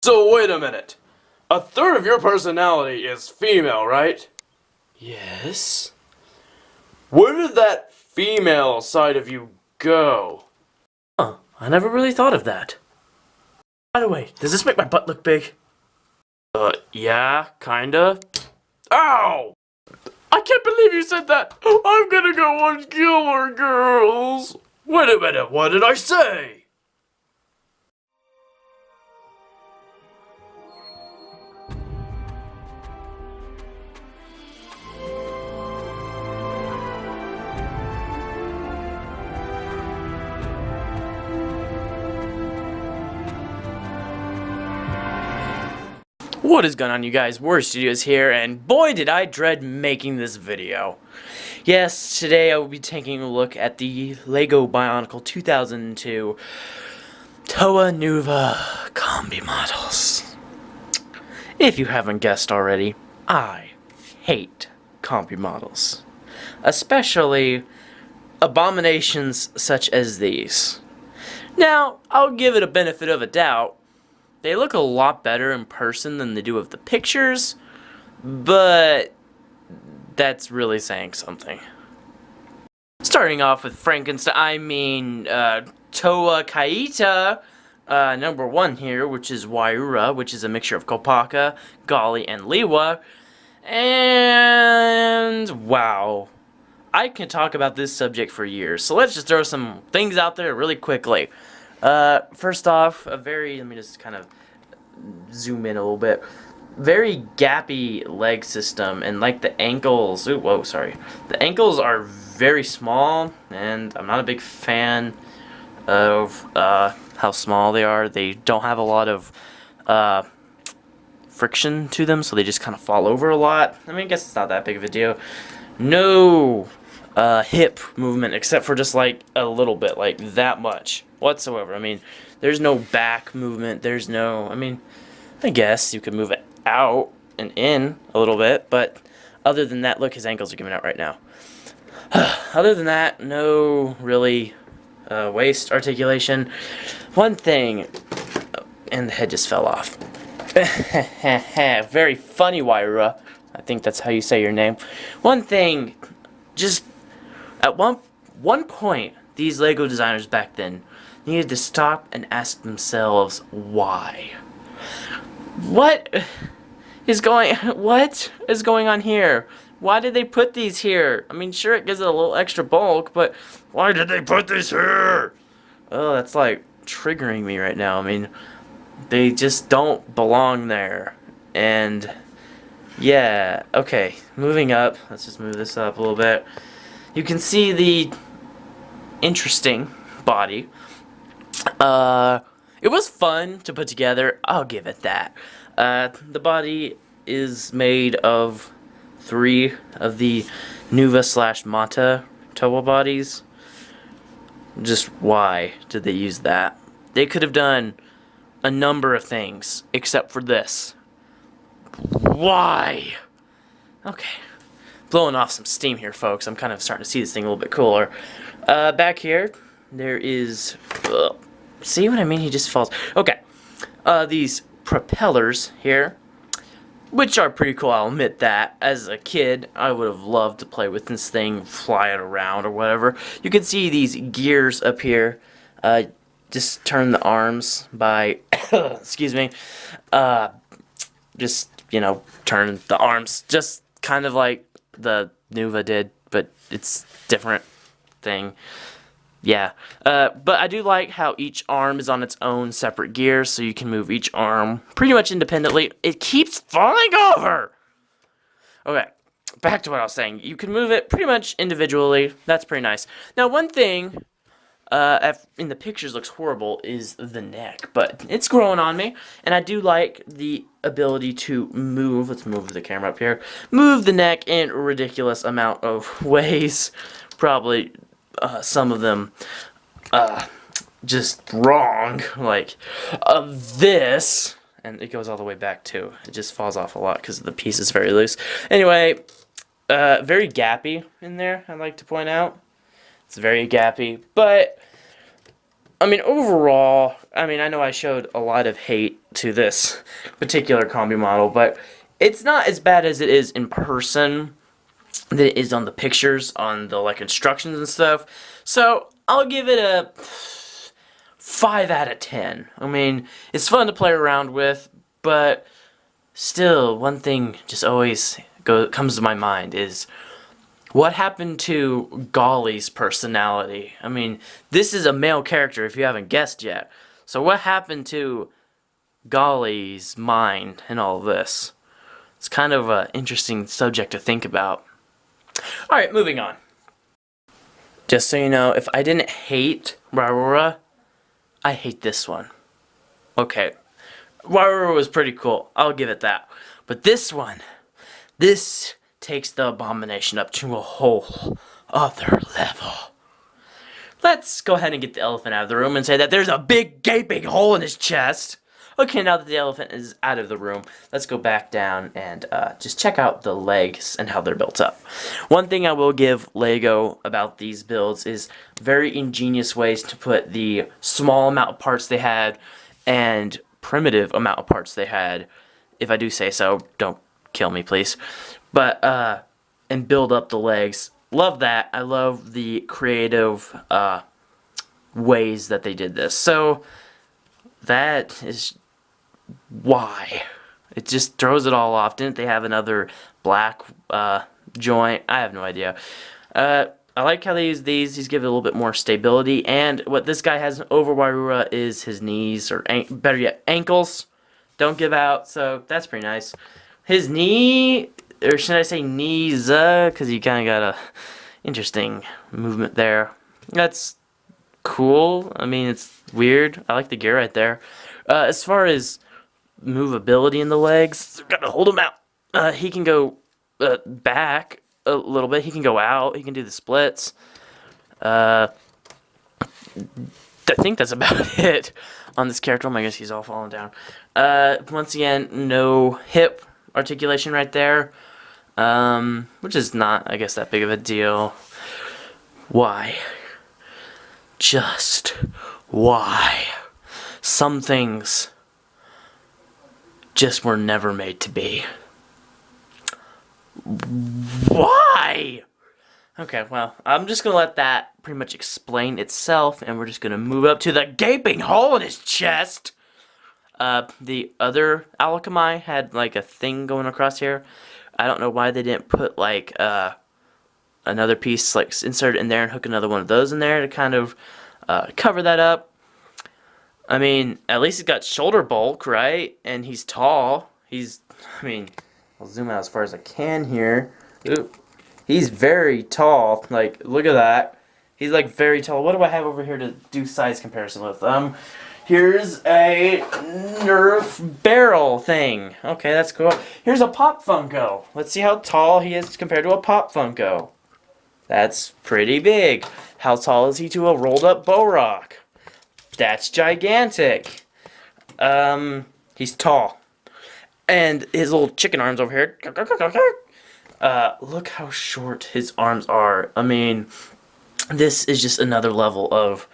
So wait a minute. A third of your personality is female, right? Yes? Where did that female side of you go? Huh, I never really thought of that. By the way, does this make my butt look big? Yeah, kinda. Ow! I can't believe you said that! I'm gonna go on Gilmore Girls! Wait a minute, what did I say? What is going on, you guys? WarriorStudios here, and boy did I dread making this video. Yes, today I will be taking a look at the LEGO Bionicle 2002 Toa Nuva combi models. If you haven't guessed already, I hate combi models. Especially abominations such as these. Now, I'll give it a benefit of a doubt. They look a lot better in person than they do of the pictures, but that's really saying something. Starting off with Frankenstein, Toa Kaita #1 here, which is Wairuha, which is a mixture of Kopaka, Gali, and Liwa. And wow, I can talk about this subject for years, so let's just throw some things out there really quickly. First off, let me just kind of zoom in a little bit. Very gappy leg system, and like the ankles, the ankles are very small, and I'm not a big fan of how small they are. They don't have a lot of friction to them, so they just kind of fall over a lot. I mean, I guess it's not that big of a deal. No hip movement, except for just like a little bit, like that much whatsoever. I mean, there's no back movement, there's no, I guess you could move it out and in a little bit, but other than that, look, his ankles are giving out right now. Other than that, no really waist articulation. One thing, and the head just fell off. Very funny, Wairuha. I think that's how you say your name. One thing, just at one point, these LEGO designers back then needed to stop and ask themselves why. What is going on here? Why did they put these here? I mean, sure, it gives it a little extra bulk, but why did they put these here? Oh, that's like triggering me right now. I mean, they just don't belong there. And yeah, okay, moving up. Let's just move this up a little bit. You can see the interesting body. It was fun to put together, I'll give it that. The body is made of 3 of the Nuva/Mata Toa bodies. Just why did they use that? They could have done a number of things, except for this. Why? Okay. Blowing off some steam here, folks. I'm kind of starting to see this thing a little bit cooler. Back here, there is... see what I mean? He just falls. Okay. These propellers here, which are pretty cool, I'll admit that. As a kid, I would have loved to play with this thing, fly it around or whatever. You can see these gears up here. Just turn the arms by... excuse me. Just, turn the arms. Just kind of like the Nuva did, but it's different thing. Yeah, but I do like how each arm is on its own separate gear, so you can move each arm pretty much independently. It keeps falling over! Okay, back to what I was saying. You can move it pretty much individually. That's pretty nice. Now, one thing in the pictures looks horrible is the neck, but it's growing on me, and I do like the ability to move. Let's move the camera up here. Move the neck in a ridiculous amount of ways. Probably... some of them just wrong, like this, and it goes all the way back too. It just falls off a lot because the piece is very loose. Anyway, very gappy in there, I'd like to point out. It's very gappy, but I mean, overall, I mean, I know I showed a lot of hate to this particular combi model, but it's not as bad as it is in person than it is on the pictures, on the, like, instructions and stuff. So, I'll give it a 5 out of 10. I mean, it's fun to play around with, but still, one thing just always comes to my mind is, what happened to Golly's personality? I mean, this is a male character if you haven't guessed yet. So what happened to Golly's mind in all of this? It's kind of an interesting subject to think about. Alright, moving on. Just so you know, if I didn't hate Wairuha, I hate this one. Okay, Wairuha was pretty cool. I'll give it that. But this one, this takes the abomination up to a whole other level. Let's go ahead and get the elephant out of the room and say that there's a big gaping hole in his chest. Okay, now that the elephant is out of the room, let's go back down and just check out the legs and how they're built up. One thing I will give LEGO about these builds is very ingenious ways to put the small amount of parts they had and primitive amount of parts they had. If I do say so, don't kill me, please. But, and build up the legs. Love that. I love the creative ways that they did this. So, that is why. It just throws it all off. Didn't they have another black joint? I have no idea. I like how they use these. These give it a little bit more stability. And what this guy has over Wairuha is his knees, or better yet, ankles. Don't give out, so that's pretty nice. His knee, or should I say knees, because you kind of got a interesting movement there. That's cool. I mean, it's weird. I like the gear right there. As far as movability in the legs, gotta hold him out. He can go back a little bit. He can go out. He can do the splits. I think that's about it on this character. Oh my gosh, he's all falling down. Once again, no hip articulation right there, which is not, I guess, that big of a deal. Why? Just why? Some things just were never made to be. Why? Okay, well, I'm just gonna let that pretty much explain itself, and we're just gonna move up to the gaping hole in his chest. The other Akamai had like a thing going across here. I don't know why they didn't put like another piece, like insert it in there and hook another one of those in there to kind of cover that up. I mean, at least he's got shoulder bulk, right? And he's tall. I mean, I'll zoom out as far as I can here. Ooh. He's very tall. Like, look at that. He's like very tall. What do I have over here to do size comparison with? Here's a Nerf barrel thing. Okay, that's cool. Here's a Pop Funko. Let's see how tall he is compared to a Pop Funko. That's pretty big. How tall is he to a rolled up Borak? That's gigantic. He's tall. And his little chicken arms over here. Look how short his arms are. I mean, this is just another level of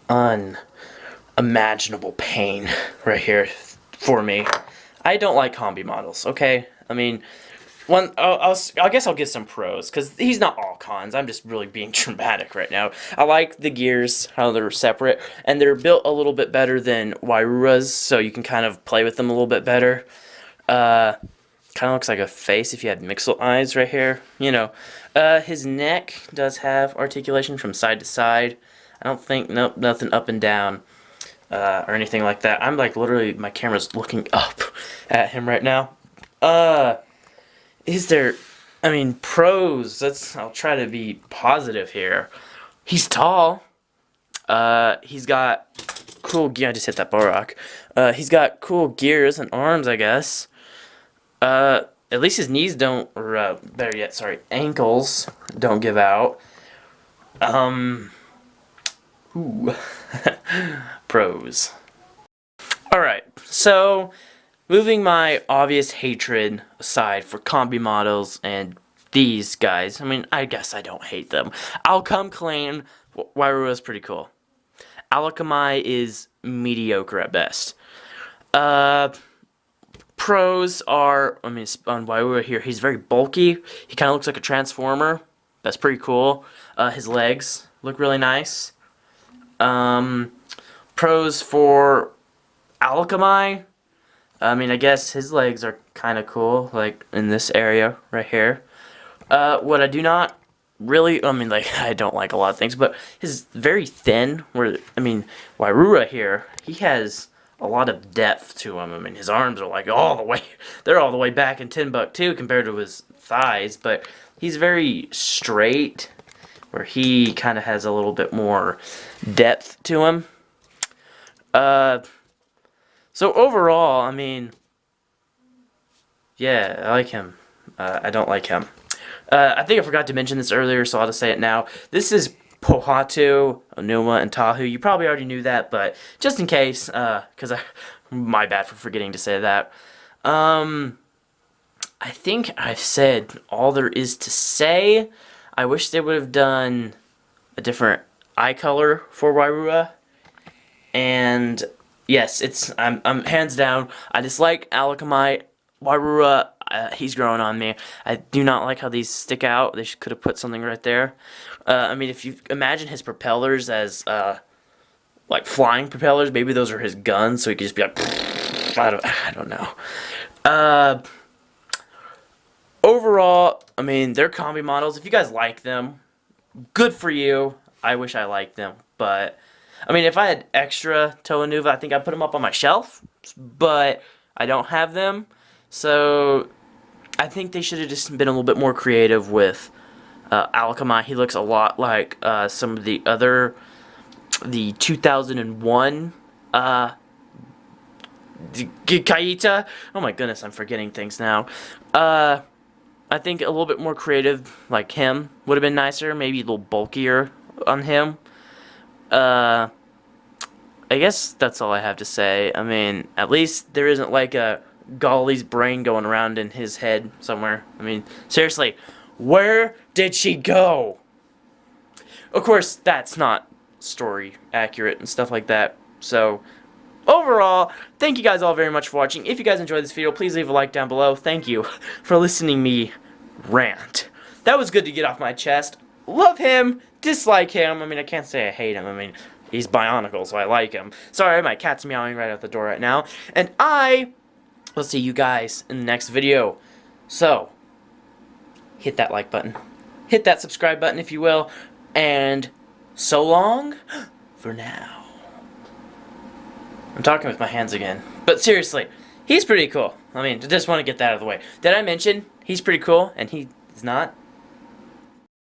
unimaginable pain right here for me. I don't like combi models, okay? I mean, I guess I'll give some pros, because he's not all cons. I'm just really being dramatic right now. I like the gears, how they're separate, and they're built a little bit better than Wairuha's, so you can kind of play with them a little bit better. Kind of looks like a face if you had Mixel eyes right here. You know, his neck does have articulation from side to side. I don't think, nope, nothing up and down or anything like that. I'm like literally, my camera's looking up at him right now. Is there, I mean, pros, I'll try to be positive here. He's tall. He's got cool gear. I just hit that Borak. He's got cool gears and arms, I guess. At least his knees don't, or better yet, sorry, ankles don't give out. Ooh. Pros. Alright, so moving my obvious hatred aside for combi models and these guys, I mean, I guess I don't hate them. I'll come clean. Wairuha is pretty cool. Akamai is mediocre at best. Pros are, I mean, on Wairuha here, he's very bulky. He kind of looks like a transformer. That's pretty cool. His legs look really nice. Pros for Akamai, I mean, I guess his legs are kind of cool, like in this area right here. What I do not really, I mean, like, I don't like a lot of things, but his very thin, where, I mean, Wairuha here, he has a lot of depth to him. I mean, his arms are like all the way, they're all the way back in Timbuktu compared to his thighs, but he's very straight, where he kind of has a little bit more depth to him. So overall, I mean, yeah, I like him. I don't like him. I think I forgot to mention this earlier, so I'll just say it now. This is Toa Kaita Nuva and Tahu. You probably already knew that, but just in case, because my bad for forgetting to say that. I think I've said all there is to say. I wish they would have done a different eye color for Wairuha. And yes, I'm hands down. I dislike Akamai. Wairuha, he's growing on me. I do not like how these stick out. They could have put something right there. I mean, if you imagine his propellers as like flying propellers, maybe those are his guns, so he could just be like, I don't know. Overall, I mean, they're combi models. If you guys like them, good for you. I wish I liked them, but I mean, if I had extra Toa Nuva, I think I'd put them up on my shelf, but I don't have them, so I think they should have just been a little bit more creative with Akamai. He looks a lot like some of the other, the 2001 Kaita. Oh my goodness, I'm forgetting things now. I think a little bit more creative, like him, would have been nicer. Maybe a little bulkier on him. I guess that's all I have to say. I mean, at least there isn't like a Golly's brain going around in his head somewhere. I mean, seriously, where did she go? Of course, that's not story accurate and stuff like that. So, overall, thank you guys all very much for watching. If you guys enjoyed this video, please leave a like down below. Thank you for listening to me rant. That was good to get off my chest. Love him, dislike him. I mean, I can't say I hate him. I mean, he's Bionicle, so I like him. Sorry, my cat's meowing right out the door right now. And I will see you guys in the next video. So, hit that like button. Hit that subscribe button if you will. And so long for now. I'm talking with my hands again. But seriously, he's pretty cool. I mean, I just want to get that out of the way. Did I mention he's pretty cool and he's not?